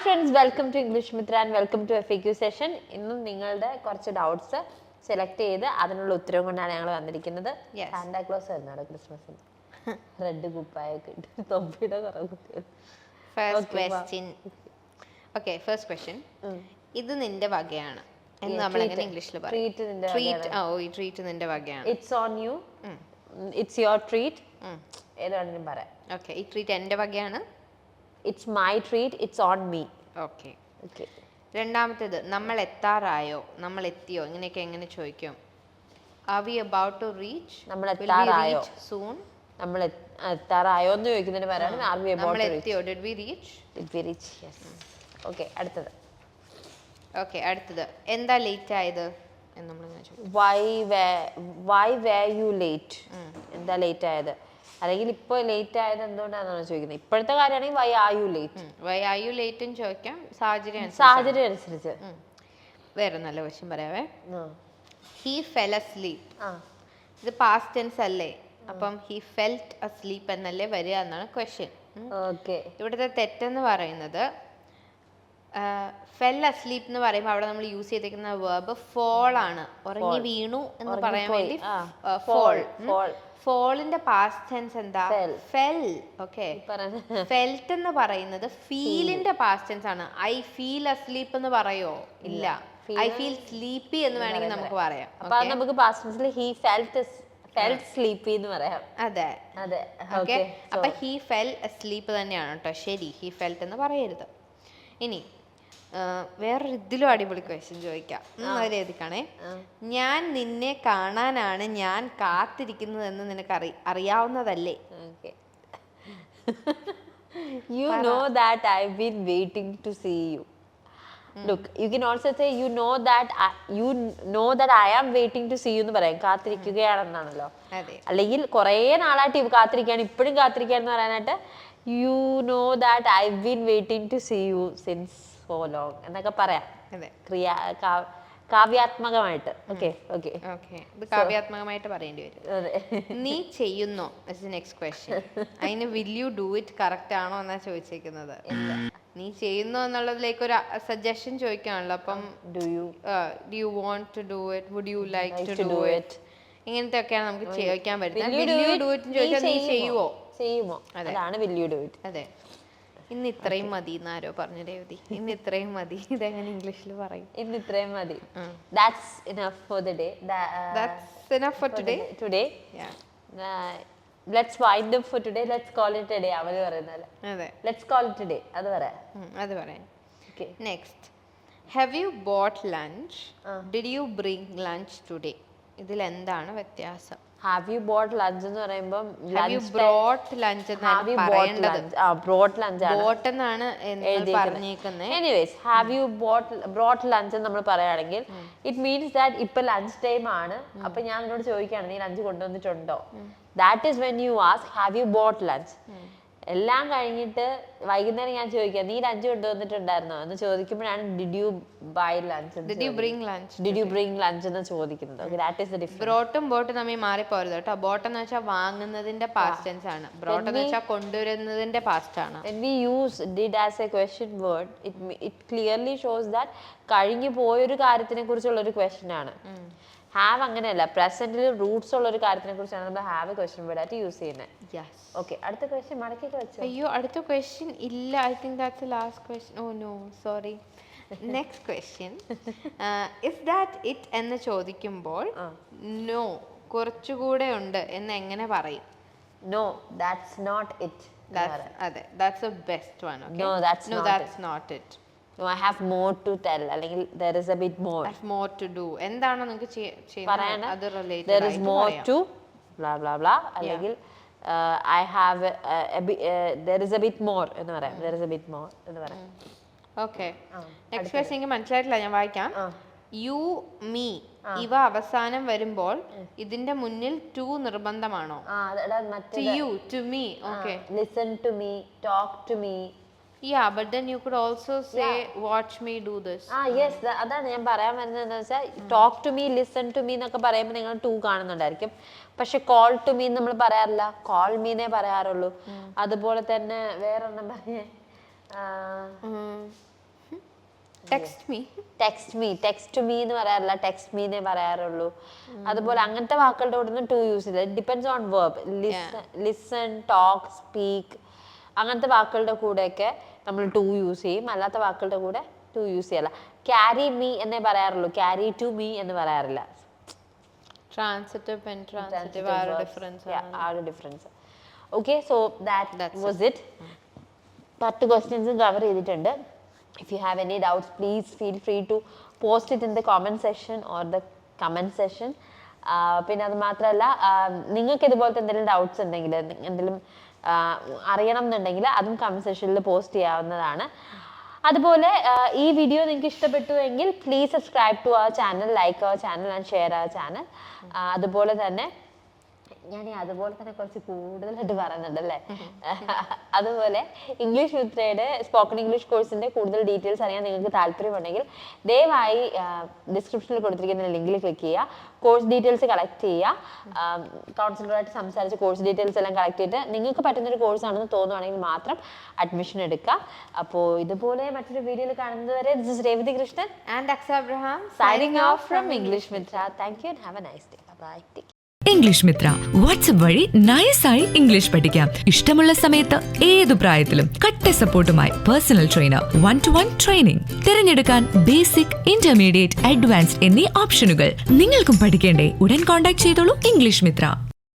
friends, welcome to English Mithra and welcome to FAQ session. ഇന്നും നിങ്ങളുടെ കുറച്ച് doubts select ചെയ്ത് അതിനുള്ള ഉത്തരവും കൊണ്ടാണ് ഞങ്ങൾ വന്നിരിക്കുന്നത്. സാന്റാക്ലോസ് ആയിരുന്നു ക്രിസ്മസിന്. റെഡ് കുപ്പായൊക്കെ ഇട്ട് തൊപ്പിയുടെ കുറവ് കുട്ടികൾ. First question. ഇത് നിന്റെ വകയാണ് എന്ന് നമ്മൾ എങ്ങനെ ഇംഗ്ലീഷിൽ പറയും? ട്രീറ്റ് നിന്റെ വകയാണ്. It's on you, it's your treat. ഏതാണെങ്കിലും പറയാം. ഓക്കെ, ഈ ട്രീറ്റ് എൻ്റെ വകയാണ്. It's my treat, it's on me. Okay. രണ്ടാമത്തേത്, നമ്മൾ എത്താറായോ, നമ്മൾ എത്തിയോ, ഇങ്ങനെയൊക്കെ എങ്ങനെ ചോദിക്കും? Are we about to reach? നമ്മൾ എത്താറായോ? Soon. നമ്മൾ എത്താറായോ എന്ന് ചോദിക്കുന്നതിന് പറയാണ് are we about to reach? നമ്മൾ എത്തിയോ? Did we reach? Did we reach? Yes. Okay, അടുത്തത്. എന്താ ലേറ്റ് ആയത് എന്ന് നമ്മൾ ഇങ്ങനെ ചോദിക്കും. Why were you late? എന്താ ലേറ്റ് ആയത്? അല്ലെങ്കിൽ ഇപ്പൊ ലേറ്റ് ആയത് എന്തുകൊണ്ടാണെന്നാണ് ചോദിക്കുന്നത്. ഇപ്പോഴത്തെ കാര്യമാണെങ്കിൽ വൈ ആർ യു ലേറ്റ് എന്ന് ചോദിക്കാം, സാഹചര്യം അനുസരിച്ച്. വേറെ നല്ല ക്വസ്റ്റ്യൻ പറയാവേ. He fell asleep. ഇത് പാസ്റ്റ് ടെൻസ് അല്ലേ, അപ്പം ഹി ഫെൽറ്റ് അസ്ലീപ് എന്നല്ലേ വരിക എന്നാണ് ക്വസ്റ്റ്യൻ. ഇവിടുത്തെ തെറ്റെന്ന് പറയുന്നത് ഫെൽ അസ്ലീപ് എന്ന് പറയുമ്പോൾ അവിടെ നമ്മൾ യൂസ് ചെയ്തിരിക്കുന്ന വേർബ് ഫോൾ ആണ്. ഉറങ്ങി വീണു എന്ന് പറയാൻ വേണ്ടി ഫോൾ. ഫോളിന്റെ പാസ്റ്റ് ടെൻസ് എന്താ? ഫെൽ. ഓക്കെ, ഫെൽറ്റ് എന്ന് പറയുന്നത് ഫീലിന്റെ പാസ്റ്റ് ടെൻസ് ആണ്. ഐ ഫീൽ അസ്ലീപ് എന്ന് പറയോ? ഇല്ല. ഐ ഫീൽ സ്ലീപ്പി എന്ന് വേണമെങ്കിൽ നമുക്ക് പറയാം. നമുക്ക് പാസ്റ്റ് ടെൻസിൽ ഹി ഫെൽറ്റ് സ്ലീപ്പി എന്ന് പറയാം. അതെ. ഓക്കെ, അപ്പൊ ഹി ഫെൽ അസ്ലീപ് തന്നെയാണ് കേട്ടോ ശരി. ഹി ഫെൽറ്റ് എന്ന് പറയരുത്. ഇനി വേറൊരു ഇതിലും അടിപൊളി ക്വസ്റ്റ്യൻ ചോദിക്കാം. എഴുതിക്കാണേ. ഞാൻ നിന്നെ കാണാനാണ് ഞാൻ കാത്തിരിക്കുന്നതെന്ന് നിനക്ക് അറിയാവുന്നതല്ലേ? You know that I've been waiting to see you. Look, you can also say you know that I am waiting to see you എന്ന് പറയാം. കാത്തിരിക്കുകയാണെന്നാണല്ലോ. അല്ലെങ്കിൽ കുറേ നാളായിട്ട് കാത്തിരിക്കുകയാണ്, ഇപ്പോഴും കാത്തിരിക്കുകയെന്ന് പറയാനായിട്ട് you know that I've been waiting to see you since so long എന്നൊക്കെ പറയാം. കാവ്യാത്മകമായിട്ട്. കാവ്യാത്മകമായിട്ട് പറയേണ്ടി വരും. നീ ചെയ്യുന്നോ? Next question. അതിന് will you do it correct ആണോ എന്നാ ചോദിച്ചേക്കുന്നത്. നീ ചെയ്യുന്നോ എന്നുള്ളതിലേക്ക് ഒരു സജഷൻ ചോദിക്കാണല്ലോ. അപ്പം do you want to do it, would you like to do it, ഇങ്ങനത്തെ ഒക്കെയാണ് നമുക്ക് ചോദിക്കാൻ പറ്റുന്നത്. വിൽ യു ഡു ഇറ്റ് ചോദിച്ചാൽ നീ ചെയ്യുമോ? അതാണ് വിൽ യു ഡു ഇറ്റ്. അതെ. ഇന്ന് ഇത്രയും മതി എന്നാരോ പറഞ്ഞു രേവതി. ഇന്ന് ഇത്രയും മതി, ഇതെങ്ങനെ ഇംഗ്ലീഷിൽ പറയും? ഇന്ന് ഇത്രയും മതി. That's enough for the day. That's enough for today. Yeah. Let's wind up for today. Let's call it a day. അവര് പറയുന്നല്ലേ. അതെ. Let's call it a day. അത് പറയാം. Okay. Next. Have you bought lunch? Did you bring lunch today? ഇതിൽ എന്താണ് വ്യത്യാസം? Have you bought lunch എന്ന് പറയുമ്പോൾ have you brought lunch എന്നാണ് പറയേണ്ടത്. brought lunch ആണ്. bought എന്നാണ് പറഞ്ഞേക്കുന്നത്. Anyways, have you brought lunch എന്ന് നമ്മൾ പറയുകയാണെങ്കിൽ it means that ഇപ്പൊ ലഞ്ച് ടൈം ആണ്. അപ്പൊ ഞാൻ നിന്നോട് ചോദിക്കുകയാണ് നീ lunch കൊണ്ടുവന്നിട്ടുണ്ടോ. That is when you ask have you bought lunch. എല്ലാം കഴിഞ്ഞിട്ട് വൈകുന്നേരം ഞാൻ ചോദിക്കാം നീ ലഞ്ച് കൊണ്ടുവന്നിട്ടുണ്ടായിരുന്നോ എന്ന് ചോദിക്കുമ്പോഴാണ് did you buy lunch, did you bring lunch എന്ന് ചോദിക്കുന്നത്. That is the difference. ബ്രോട്ടും ബോട്ടും തമ്മിൽ മാറിപ്പോരുത് കേട്ടോ. ബോട്ട് എന്ന് വെച്ചാൽ വാങ്ങുന്നതിന്റെ പാസ്റ്റ് ടെൻസ് ആണ്. ബ്രോട്ട് എന്ന് വെച്ചാൽ കൊണ്ടുവരുന്നതിന്റെ പാസ്റ്റ് ആണ്. When we use did as a question word, it clearly shows that കഴിഞ്ഞു പോയൊരു കാര്യത്തിനെ കുറിച്ചുള്ള ഒരു ക്വസ്റ്റ്യൻ ആണ്. ഹാവ് അങ്ങനെയല്ല, പ്രസന്റിൽ റൂട്ട്സ് ഉള്ള ഒരു കാര്യത്തിനെ കുറിച്ചാണ് നമ്മൾ ഹാവ് ക്വസ്റ്റ്യൻ വേർഡ് ആയിട്ട് യൂസ് ചെയ്യുന്നത്. ഓക്കെ, അടുത്ത ക്വസ്റ്റ്യൻ മടക്കിയൊക്കെ വെച്ചോ. അയ്യോ, അടുത്ത ക്വസ്റ്റ്യൻ ഇല്ല. I think that's the last question. Oh no, sorry. Next question. Is that it എന്ന് ചോദിക്കുമ്പോൾ നോ കുറച്ചുകൂടെ ഉണ്ട് എന്ന് എങ്ങനെ പറയും? No, that's not it. അതെ, that's the best one. Okay, no that's not it. No, I have more to tell. അല്ലെങ്കിൽ there is a bit more. I have more to do. എന്താണോ നിങ്ങൾക്ക് ചെയ്യുന്നത് അത് related there is more to blah blah blah. അല്ലെങ്കിൽ I have there is a bit more എന്ന് പറയാം. there is a bit more എന്ന് പറയാം. ഓക്കേ, നെക്സ്റ്റ് ക്വസ്റ്റ്യൻ എനിക്ക് മനസ്സിലായിട്ടില്ല, ഞാൻ വായിക്കാം. യു മീ ഇവ അവസാനം വരുമ്പോൾ ഇതിന്റെ മുന്നിൽ to നിർബന്ധമാണോ? to you, to me. Okay, listen to me, talk to me. Yeah, but then you could also say watch me do this. Yes, അതാണ് ഞാൻ പറയാൻ വരുന്നത്. എന്താ വെച്ചാൽ talk to me, listen to me എന്നൊക്കെ പറയുമ്പോൾ നിങ്ങൾ ടു കാണുന്നുണ്ടായിരിക്കും. പക്ഷെ കോൾ ടു മീ നമ്മൾ പറയാറില്ല, കോൾ മീനെ പറയാറുള്ളൂ. അതുപോലെ തന്നെ വേറൊന്നും പറഞ്ഞേ ടെക്സ്റ്റ് മീ എന്ന് പറയാറില്ല, ടെക്സ്റ്റ് മീന്നേ പറയാറുള്ളൂ. അതുപോലെ അങ്ങനത്തെ വാക്കുകളുടെ കൂടെ ഒന്നും ടു യൂസ് ചെയ്യില്ല. It depends on verb. Listen, talk, speak അങ്ങനത്തെ വാക്കുകളുടെ കൂടെയൊക്കെ നമ്മൾ ടു യൂസ് ചെയ്യും. അല്ലാത്ത വാക്കുകളുടെ കൂടെ ടു യൂസ് ചെയ്യല്ല. ക്യാരി മീ എന്നേ പറയാറുള്ളൂ, ക്യാരി ടു മീ എന്ന് പറയാറില്ല. ട്രാൻസിറ്റീവ് ഇൻട്രാൻസിറ്റീവ് ആ ഒരു difference. Okay, so that was it. 10 ക്വസ്റ്റ്യൻസും കവർ ചെയ്തിട്ടുണ്ട്. If you have any doubts, please feel free to post it in the comment section or the comment section. പിന്നെ അത് മാത്രമല്ല, നിങ്ങൾക്ക് ഇതുപോലത്തെ എന്തെങ്കിലും ഡൗട്ട്സ് ഉണ്ടെങ്കിൽ, എന്തെങ്കിലും അറിയണം എന്നുണ്ടെങ്കിൽ അതും കമന്റ് സെക്ഷനിൽ പോസ്റ്റ് ചെയ്യാവുന്നതാണ്. അതുപോലെ ഈ വീഡിയോ നിങ്ങൾക്ക് ഇഷ്ടപ്പെട്ടു എങ്കിൽ please subscribe to our channel, like our channel and share our channel. അതുപോലെ തന്നെ കുറച്ച് കൂടുതലായിട്ട് പറയുന്നുണ്ടല്ലേ. അതുപോലെ ഇംഗ്ലീഷ് മിത്രയുടെ സ്പോക്കൺ ഇംഗ്ലീഷ് കോഴ്സിന്റെ കൂടുതൽ ഡീറ്റെയിൽസ് അറിയാൻ നിങ്ങൾക്ക് താല്പര്യമുണ്ടെങ്കിൽ ദയവായി ഡിസ്ക്രിപ്ഷനിൽ കൊടുത്തിരിക്കുന്ന ലിങ്കിൽ ക്ലിക്ക് ചെയ്യുക, കോഴ്സ് ഡീറ്റെയിൽസ് കളക്ട് ചെയ്യുക. കൗൺസിലറായിട്ട് സംസാരിച്ച് കോഴ്സ് ഡീറ്റെയിൽസ് എല്ലാം കളക്ട് ചെയ്തിട്ട് നിങ്ങൾക്ക് പറ്റുന്നൊരു കോഴ്സ് ആണെന്ന് തോന്നുവാണെങ്കിൽ മാത്രം അഡ്മിഷൻ എടുക്കുക. അപ്പോൾ ഇതുപോലെ മറ്റൊരു വീഡിയോയിൽ കാണുന്നതുവരെ this is Revathi Krishnan and Aksa Abraham signing off from English Mitra. Thank you and have a nice day. Bye. English Mitra WhatsApp വഴി നൈസായി ഇംഗ്ലീഷ് പഠിക്കാം. ഇഷ്ടമുള്ള സമയത്ത് ഏതു പ്രായത്തിലും കട്ട സപ്പോർട്ടുമായി പേഴ്സണൽ ട്രെയിനർ, 1-to-1 ട്രെയിനിങ്. തിരഞ്ഞെടുക്കാൻ ബേസിക്, ഇന്റർമീഡിയറ്റ്, അഡ്വാൻസ്ഡ് എന്നീ ഓപ്ഷനുകൾ. നിങ്ങൾക്കും പഠിക്കേണ്ടേ? ഉടൻ കോൺടാക്ട് ചെയ്തോളൂ ഇംഗ്ലീഷ് മിത്ര.